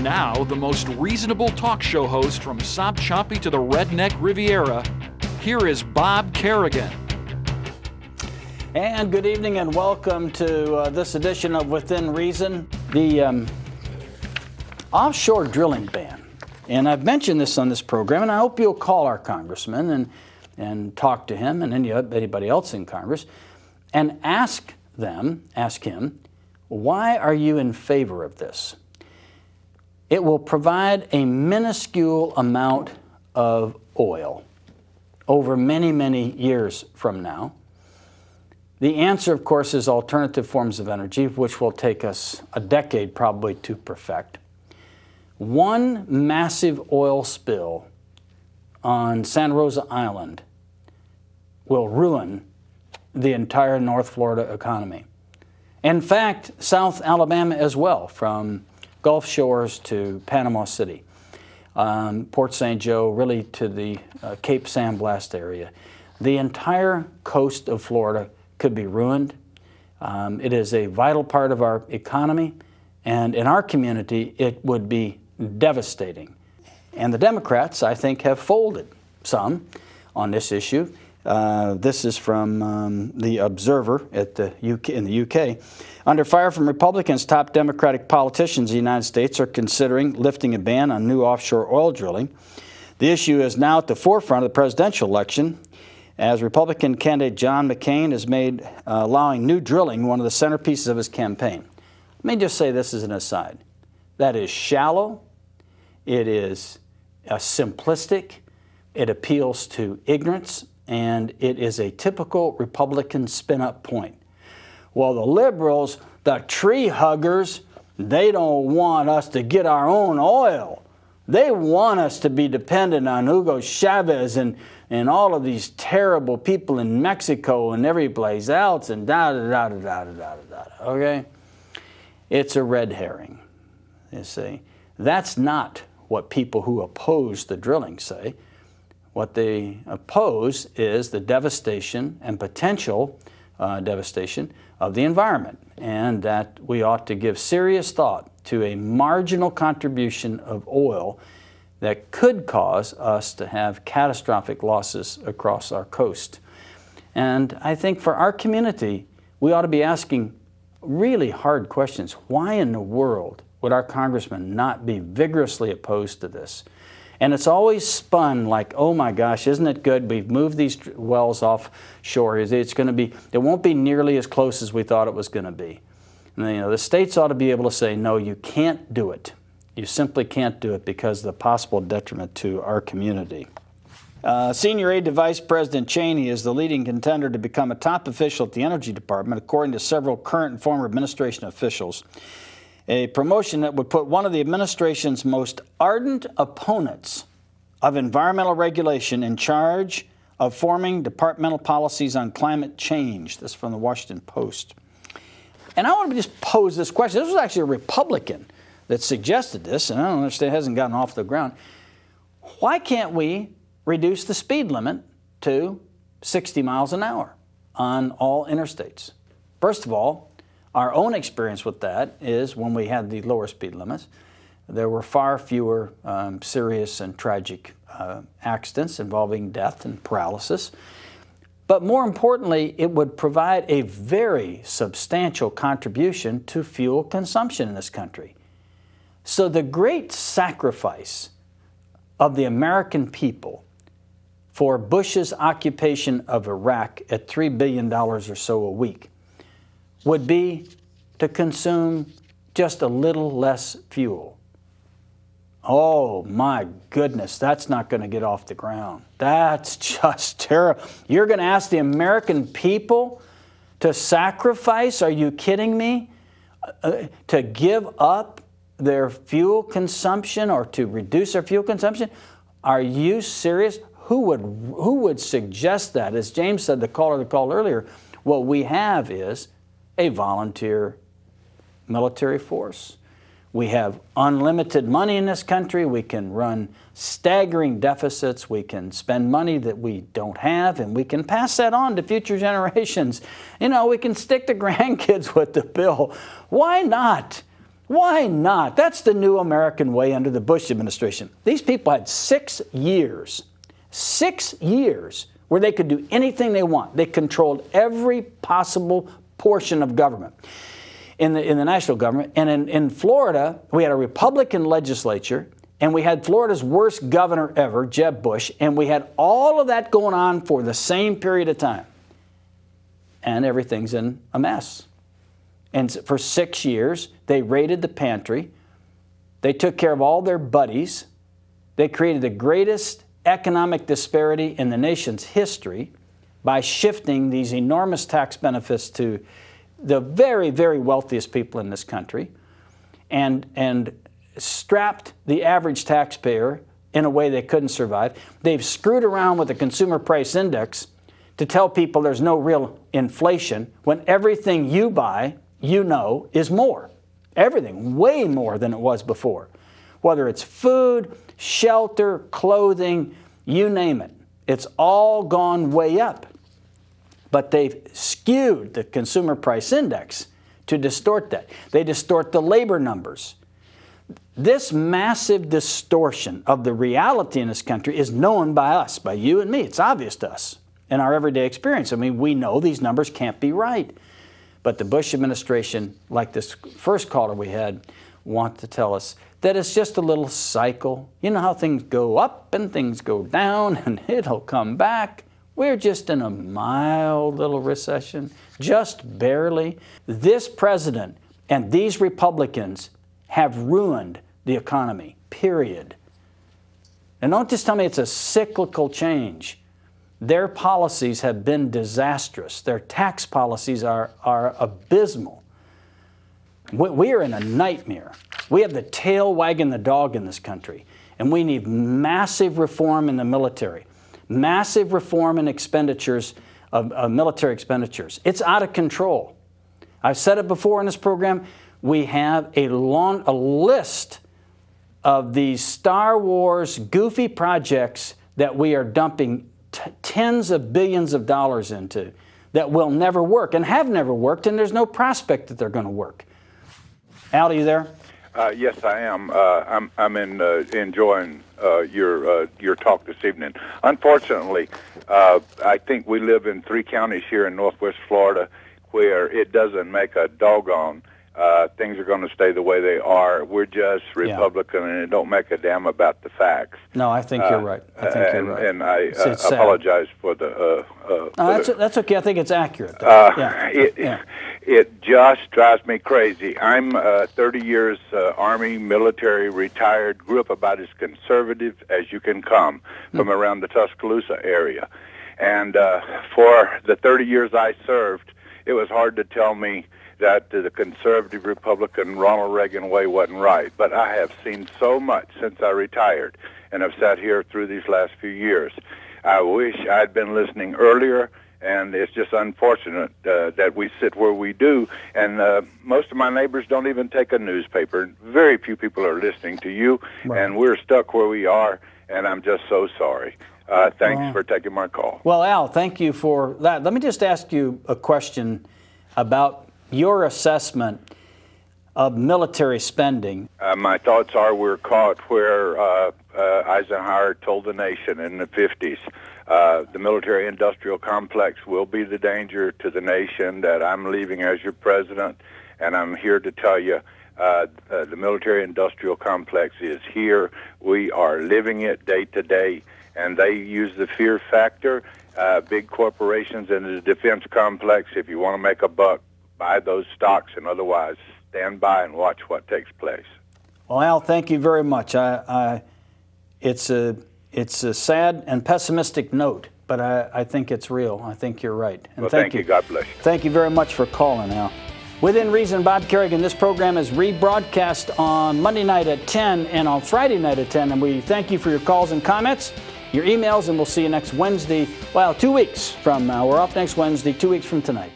And now, the most reasonable talk show host from Sopchoppy to the Redneck Riviera, here is Bob Kerrigan. And good evening and welcome to this edition of Within Reason, the offshore drilling ban. And I've mentioned this on this program, and I hope you'll call our congressman and talk to him and anybody else in Congress and ask him, why are you in favor of this? It will provide a minuscule amount of oil over many, many years from now. The answer, of course, is alternative forms of energy, which will take us a decade probably to perfect. One massive oil spill on Santa Rosa Island will ruin the entire North Florida economy. In fact, South Alabama as well, from Gulf Shores to Panama City, Port St. Joe, really to the Cape San Blas area. The entire coast of Florida could be ruined. It is a vital part of our economy, and in our community, it would be devastating. And the Democrats, I think, have folded some on this issue. This is from the Observer in the UK. Under fire from Republicans, top Democratic politicians in the United States are considering lifting a ban on new offshore oil drilling. The issue is now at the forefront of the presidential election, as Republican candidate John McCain has made allowing new drilling one of the centerpieces of his campaign. Let me just say this as an aside. That is shallow, it is simplistic, it appeals to ignorance, and it is a typical Republican spin-up point. Well, the liberals, the tree huggers, they don't want us to get our own oil. They want us to be dependent on Hugo Chavez and all of these terrible people in Mexico and every place else and da-da-da-da-da-da-da-da, okay? It's a red herring, you see. That's not what people who oppose the drilling say. What they oppose is the devastation and potential devastation of the environment, and that we ought to give serious thought to a marginal contribution of oil that could cause us to have catastrophic losses across our coast. And I think for our community, we ought to be asking really hard questions. Why in the world would our congressman not be vigorously opposed to this? And it's always spun like, oh my gosh, isn't it good? We've moved these wells offshore. It won't be nearly as close as we thought it was going to be. And, the states ought to be able to say, no, you can't do it. You simply can't do it because of the possible detriment to our community. Senior aide to Vice President Cheney is the leading contender to become a top official at the Energy Department, according to several current and former administration officials. A promotion that would put one of the administration's most ardent opponents of environmental regulation in charge of forming departmental policies on climate change. This is from the Washington Post. And I want to just pose this question. This was actually a Republican that suggested this, and I don't understand, it hasn't gotten off the ground. Why can't we reduce the speed limit to 60 miles an hour on all interstates? First of all, our own experience with that is when we had the lower speed limits, there were far fewer serious and tragic accidents involving death and paralysis. But more importantly, it would provide a very substantial contribution to fuel consumption in this country. So the great sacrifice of the American people for Bush's occupation of Iraq at $3 billion or so a week would be to consume just a little less fuel. Oh my goodness, that's not going to get off the ground. That's just terrible. You're going to ask the American people to sacrifice? Are you kidding me? To give up their fuel consumption or to reduce their fuel consumption? Are you serious? Who would suggest that? As James said, the caller that called earlier, what we have is a volunteer military force. We have unlimited money in this country. We can run staggering deficits. We can spend money that we don't have, and we can pass that on to future generations. We can stick the grandkids with the bill. Why not? Why not? That's the new American way under the Bush administration. These people had 6 years where they could do anything they want. They controlled every possible portion of government in the national government. And in Florida, we had a Republican legislature, and we had Florida's worst governor ever, Jeb Bush, and we had all of that going on for the same period of time. And everything's in a mess. And for 6 years, they raided the pantry. They took care of all their buddies. They created the greatest economic disparity in the nation's history by shifting these enormous tax benefits to the very, very wealthiest people in this country and strapped the average taxpayer in a way they couldn't survive. They've screwed around with the consumer price index to tell people there's no real inflation when everything you buy, you know, is more. Everything, way more than it was before. Whether it's food, shelter, clothing, you name it. It's all gone way up. But they've skewed the consumer price index to distort that. They distort the labor numbers. This massive distortion of the reality in this country is known by us, by you and me. It's obvious to us in our everyday experience. I mean, we know these numbers can't be right. But the Bush administration, like this first caller we had, want to tell us that it's just a little cycle. You know how things go up and things go down and it'll come back. We're just in a mild little recession, just barely. This president and these Republicans have ruined the economy, period. And don't just tell me it's a cyclical change. Their policies have been disastrous. Their tax policies are abysmal. We are in a nightmare. We have the tail wagging the dog in this country, and we need massive reform in the military, massive reform in expenditures of military expenditures. It's out of control. I've said it before in this program. We have a list of these Star Wars goofy projects that we are dumping tens of billions of dollars into that will never work and have never worked, and there's no prospect that they're going to work. Al, are you there? Yes, I am. I'm enjoying your talk this evening. Unfortunately, I think we live in 3 counties here in Northwest Florida where it doesn't make a doggone. Things are going to stay the way they are. We're just Republican, and it don't make a damn about the facts. No, I think you're right. I think you're right. And I apologize for the. That's okay. I think it's accurate. It just drives me crazy. I'm 30 years Army, military, retired, grew up about as conservative as you can come from around the Tuscaloosa area. And for the 30 years I served, it was hard to tell me that the conservative Republican Ronald Reagan way wasn't right. But I have seen so much since I retired, and I've sat here through these last few years. I wish I'd been listening earlier, and it's just unfortunate that we sit where we do. And most of my neighbors don't even take a newspaper. Very few people are listening to you, and we're stuck where we are, and I'm just so sorry. Thanks for taking my call. Well, Al, thank you for that. Let me just ask you a question about your assessment of military spending. My thoughts are we're caught where Eisenhower told the nation in the 50s. The military-industrial complex will be the danger to the nation that I'm leaving as your president, and I'm here to tell you the military-industrial complex is here. We are living it day to day, and they use the fear factor. Big corporations in the defense complex, if you want to make a buck, buy those stocks, and otherwise stand by and watch what takes place. Well, Al, thank you very much. It's a sad and pessimistic note, but I think it's real. I think you're right. And well, thank you. God bless you. Thank you very much for calling, Al. Within Reason, Bob Kerrigan. This program is rebroadcast on Monday night at 10 and on Friday night at 10, and we thank you for your calls and comments, your emails, and we'll see you next Wednesday. Well, 2 weeks from we're off next Wednesday, 2 weeks from tonight.